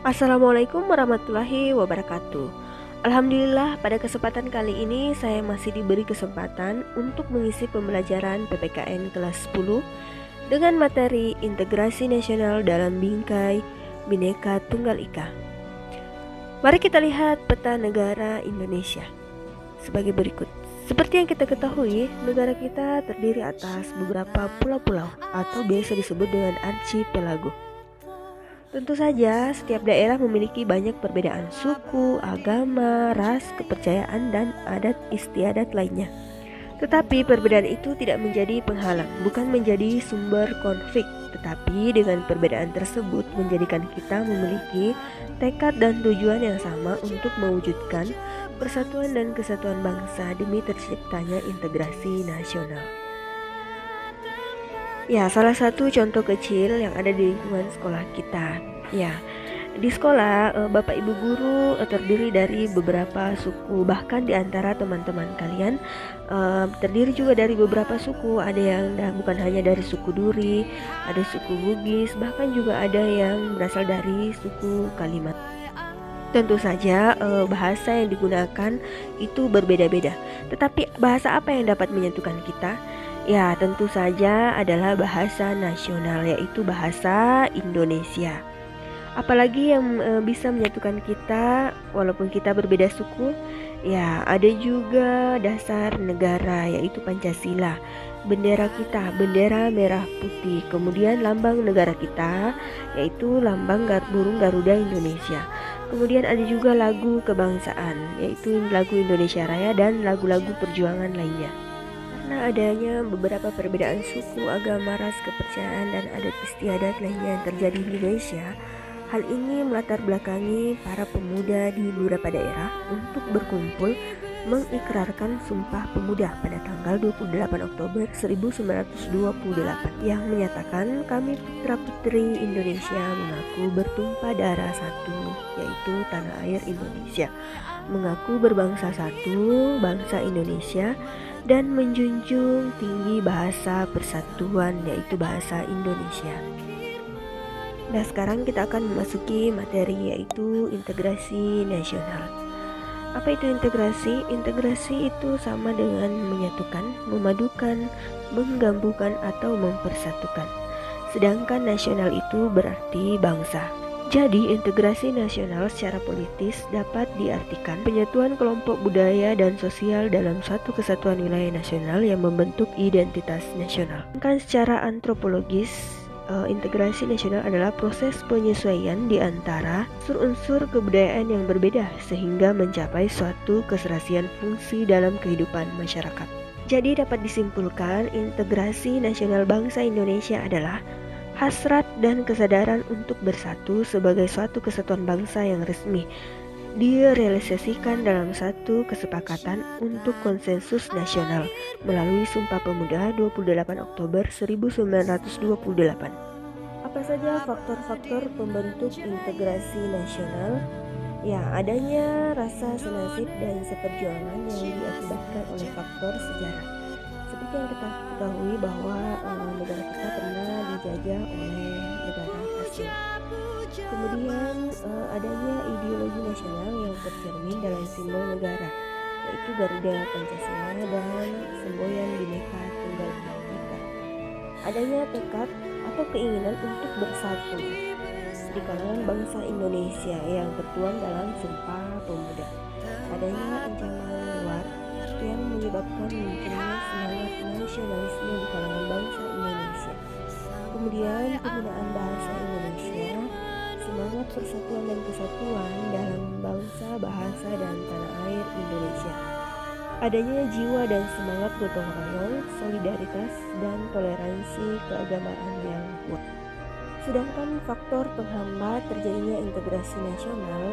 Assalamualaikum warahmatullahi wabarakatuh. Alhamdulillah, pada kesempatan kali ini saya masih diberi kesempatan untuk mengisi pembelajaran PPKN kelas 10 dengan materi Integrasi Nasional dalam Bingkai Bhinneka Tunggal Ika. Mari kita lihat peta negara Indonesia sebagai berikut. Seperti yang kita ketahui, negara kita terdiri atas beberapa pulau-pulau atau biasa disebut dengan archipelago. Tentu saja, setiap daerah memiliki banyak perbedaan suku, agama, ras, kepercayaan, dan adat istiadat lainnya. Tetapi perbedaan itu tidak menjadi penghalang, bukan menjadi sumber konflik, tetapi dengan perbedaan tersebut menjadikan kita memiliki tekad dan tujuan yang sama untuk mewujudkan persatuan dan kesatuan bangsa demi terciptanya integrasi nasional. Ya, salah satu contoh kecil yang ada di lingkungan sekolah kita. Ya, di sekolah Bapak Ibu guru terdiri dari beberapa suku. Bahkan di antara teman-teman kalian terdiri juga dari beberapa suku. Ada yang bukan hanya dari suku Duri, ada suku Bugis, bahkan juga ada yang berasal dari suku Kalimat. Tentu saja bahasa yang digunakan itu berbeda-beda. Tetapi bahasa apa yang dapat menyatukan kita? Ya, tentu saja adalah bahasa nasional, yaitu bahasa Indonesia. Apalagi yang bisa menyatukan kita walaupun kita berbeda suku? Ya, ada juga dasar negara, yaitu Pancasila. Bendera kita, bendera merah putih. Kemudian lambang negara kita, yaitu lambang burung Garuda Indonesia. Kemudian ada juga lagu kebangsaan, yaitu lagu Indonesia Raya dan lagu-lagu perjuangan lainnya. Karena adanya beberapa perbedaan suku, agama, ras, kepercayaan, dan adat istiadat lainnya yang terjadi di Indonesia, hal ini melatar belakangi para pemuda di beberapa daerah untuk berkumpul mengikrarkan Sumpah Pemuda pada tanggal 28 Oktober 1928 yang menyatakan kami putra-putri Indonesia mengaku bertumpah darah satu, yaitu tanah air Indonesia, mengaku berbangsa satu, bangsa Indonesia, dan menjunjung tinggi bahasa persatuan, yaitu bahasa Indonesia. Nah, sekarang kita akan memasuki materi, yaitu integrasi nasional. Apa itu integrasi? Integrasi itu sama dengan menyatukan, memadukan, menggabungkan, atau mempersatukan. Sedangkan nasional itu berarti bangsa. Jadi, integrasi nasional secara politis dapat diartikan penyatuan kelompok budaya dan sosial dalam suatu kesatuan wilayah nasional yang membentuk identitas nasional. Kan secara antropologis, integrasi nasional adalah proses penyesuaian di antara unsur-unsur kebudayaan yang berbeda sehingga mencapai suatu keserasian fungsi dalam kehidupan masyarakat. Jadi dapat disimpulkan integrasi nasional bangsa Indonesia adalah hasrat dan kesadaran untuk bersatu sebagai suatu kesatuan bangsa yang resmi direalisasikan dalam satu kesepakatan untuk konsensus nasional melalui Sumpah Pemuda 28 Oktober 1928. Apa saja faktor-faktor pembentuk integrasi nasional? Ya, adanya rasa senasib dan seperjuangan yang diakibatkan oleh faktor sejarah. Seperti yang kita ketahui bahwa negara kita pernah dijajah oleh negara asing. Kemudian adanya ideologi nasional yang tercermin dalam simbol negara, yaitu Garuda Pancasila dan semboyan Bhinneka Tunggal Ika. Adanya tekad atau keinginan untuk bersatu di kalangan bangsa Indonesia yang tertuang dalam Sumpah Pemuda. Adanya ancaman luar yang menyebabkan munculnya semangat nasionalisme di kalangan bangsa Indonesia. Kemudian penggunaan bahasa Indonesia, semangat persatuan dan kesatuan dalam bangsa, bahasa, dan tanah air Indonesia. Adanya jiwa dan semangat gotong royong, solidaritas, dan toleransi keagamaan yang kuat. Sedangkan faktor penghambat terjadinya integrasi nasional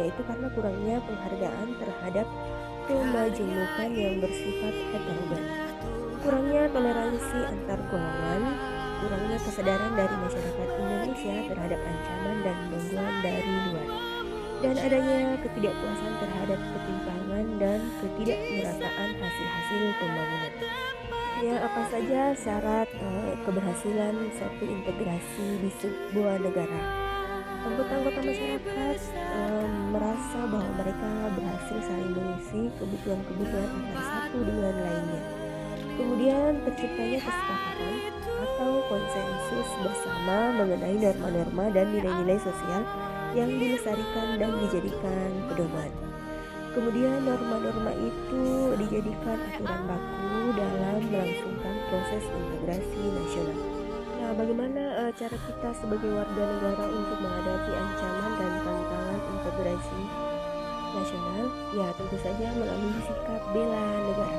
yaitu karena kurangnya penghargaan terhadap kemajemukan yang bersifat heterogen, kurangnya toleransi antar golongan, kurangnya kesadaran dari masyarakat Indonesia terhadap ancaman dan gangguan dari luar, dan adanya ketidakpuasan terhadap ketimpangan dan ketidakmerataan hasil-hasil pembangunan. Ya, apa saja syarat keberhasilan satu integrasi di sebuah negara? Anggota-anggota masyarakat merasa bahwa mereka berhasil saling mengisi kebutuhan-kebutuhan antara satu dengan lainnya. Kemudian terciptanya kesepakatan atau konsensus bersama mengenai norma-norma dan nilai-nilai sosial yang dilestarikan dan dijadikan pedoman. Kemudian norma-norma itu dijadikan aturan baku dalam melangsungkan proses integrasi nasional. Nah, bagaimana cara kita sebagai warga negara untuk menghadapi ancaman dan tantangan integrasi nasional? Ya, tentu saja melalui sikap bela negara.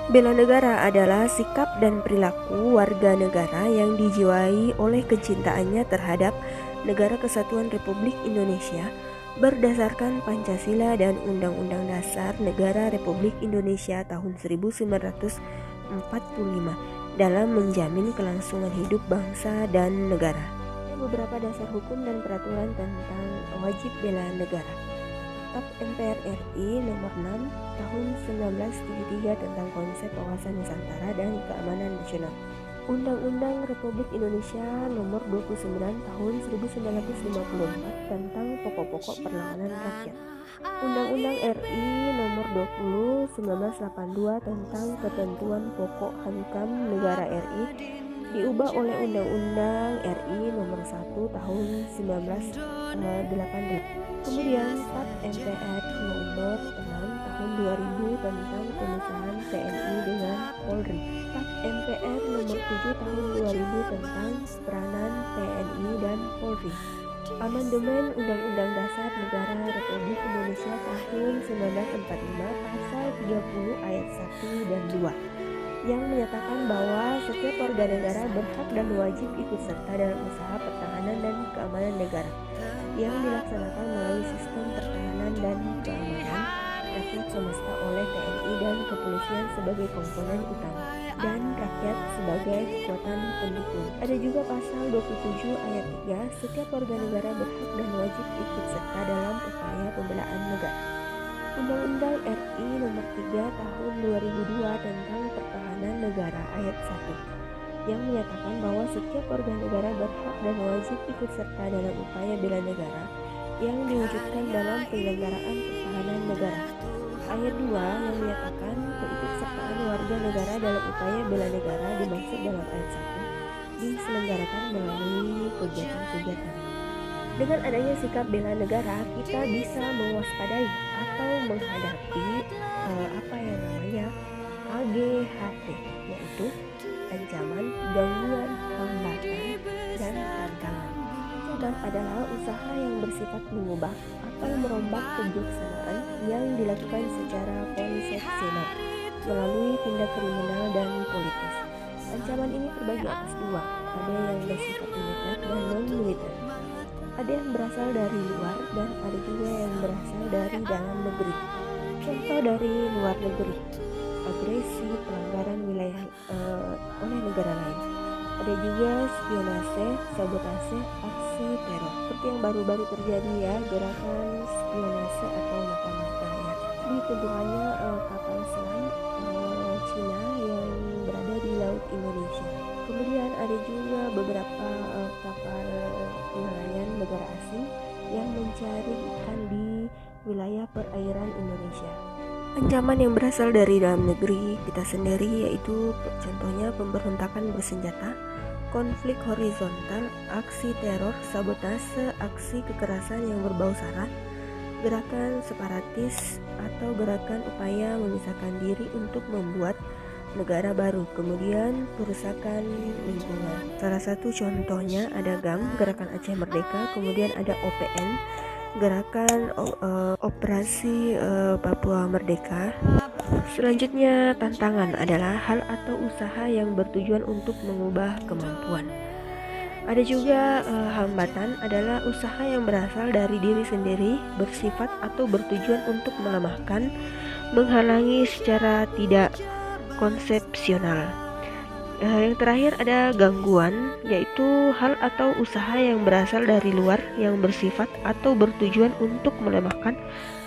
Bela negara adalah sikap dan perilaku warga negara yang dijiwai oleh kecintaannya terhadap Negara Kesatuan Republik Indonesia berdasarkan Pancasila dan Undang-Undang Dasar Negara Republik Indonesia tahun 1945 dalam menjamin kelangsungan hidup bangsa dan negara. Beberapa dasar hukum dan peraturan tentang wajib bela negara. Kitab MPR RI nomor 6 tahun 1973 tentang konsep wawasan Nusantara dan keamanan nasional. Undang-Undang Republik Indonesia nomor 29 tahun 1954 tentang pokok-pokok perlawanan rakyat. Undang-Undang RI nomor 20 1982 tentang ketentuan pokok hankam negara RI diubah oleh Undang-Undang RI nomor 1 tahun 1985. Kemudian PAT MPR nomor 6 tahun 2000 tentang pemisahan TNI dengan Polri. PAT MPR nomor 7 tahun 2000 tentang peranan TNI dan Polri. Amandemen Undang-Undang Dasar Negara Republik Indonesia tahun 1945 pasal 30 ayat 1 dan 2 yang menyatakan bahwa setiap warga negara berhak dan wajib ikut serta dalam usaha pertahanan dan keamanan negara yang dilaksanakan melalui sistem pertahanan dan keamanan rakyat semesta oleh TNI dan kepolisian sebagai komponen utama dan rakyat sebagai kekuatan pendukung. Ada juga pasal 27 ayat 3, setiap warga negara berhak dan wajib ikut serta dalam upaya pembelaan negara. Undang-Undang RI nomor 3 tahun 2002 tentang pertahanan negara ayat 1 yang menyatakan bahwa setiap warga negara berhak dan wajib ikut serta dalam upaya bela negara yang diwujudkan dalam penyelenggaraan pertahanan negara. Ayat 2 yang menyatakan keikutsertaan warga negara dalam upaya bela negara dimaksud dalam ayat 1 diselenggarakan melalui kegiatan-kegiatan. Dengan adanya sikap bela negara, kita bisa mewaspadai atau menghadapi AGHT, yaitu ancaman, gangguan, hambatan, dan tantangan. Ancaman adalah usaha yang bersifat mengubah atau merombak kebijaksanaan yang dilakukan secara konsepsional melalui tindak kriminal dan politis. Ancaman ini terbagi atas dua, ada yang bersifat militer dan non-militer. Ada yang berasal dari luar dan ada juga yang berasal dari dalam negeri. Contoh dari luar negeri, agresi, pelanggaran wilayah oleh negara lain. Ada juga spionase, sabotase, aksi teror. Seperti yang baru-baru terjadi ya, gerakan spionase atau mata-mata ya. Ditentukannya kapal selam Cina yang berada di Laut Indonesia. Kemudian ada juga beberapa kapal nelayan negara asing yang mencari ikan di wilayah perairan Indonesia. Ancaman yang berasal dari dalam negeri kita sendiri yaitu contohnya pemberontakan bersenjata, konflik horizontal, aksi teror, sabotase, aksi kekerasan yang berbau sara, gerakan separatis atau gerakan upaya memisahkan diri untuk membuat negara baru, kemudian perusakan lingkungan. Salah satu contohnya ada GAM, Gerakan Aceh Merdeka, kemudian ada OPM, Gerakan Operasi Papua Merdeka. Selanjutnya, tantangan adalah hal atau usaha yang bertujuan untuk mengubah kemampuan. Ada juga hambatan adalah usaha yang berasal dari diri sendiri, bersifat atau bertujuan untuk melemahkan, menghalangi secara tidak konsepsional. Yang terakhir ada gangguan, yaitu hal atau usaha yang berasal dari luar yang bersifat atau bertujuan untuk melemahkan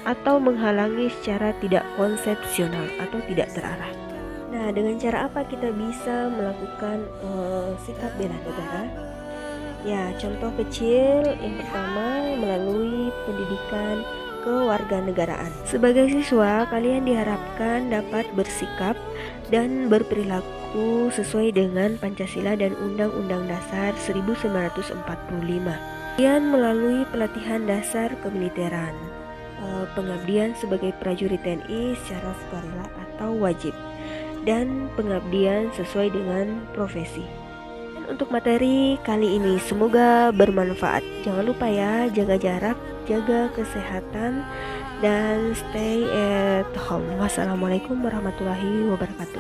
atau menghalangi secara tidak konsepsional atau tidak terarah. Nah, dengan cara apa kita bisa melakukan sikap bela negara? Ya, contoh kecil yang pertama melalui pendidikan kewarganegaraan. Sebagai siswa, kalian diharapkan dapat bersikap dan berperilaku sesuai dengan Pancasila dan Undang-Undang Dasar 1945. Kalian melalui pelatihan dasar kemiliteran, pengabdian sebagai prajurit TNI secara sukarela atau wajib, dan pengabdian sesuai dengan profesi. Untuk materi kali ini semoga bermanfaat. Jangan lupa ya, jaga jarak, jaga kesehatan, dan stay at home. Wassalamualaikum warahmatullahi wabarakatuh.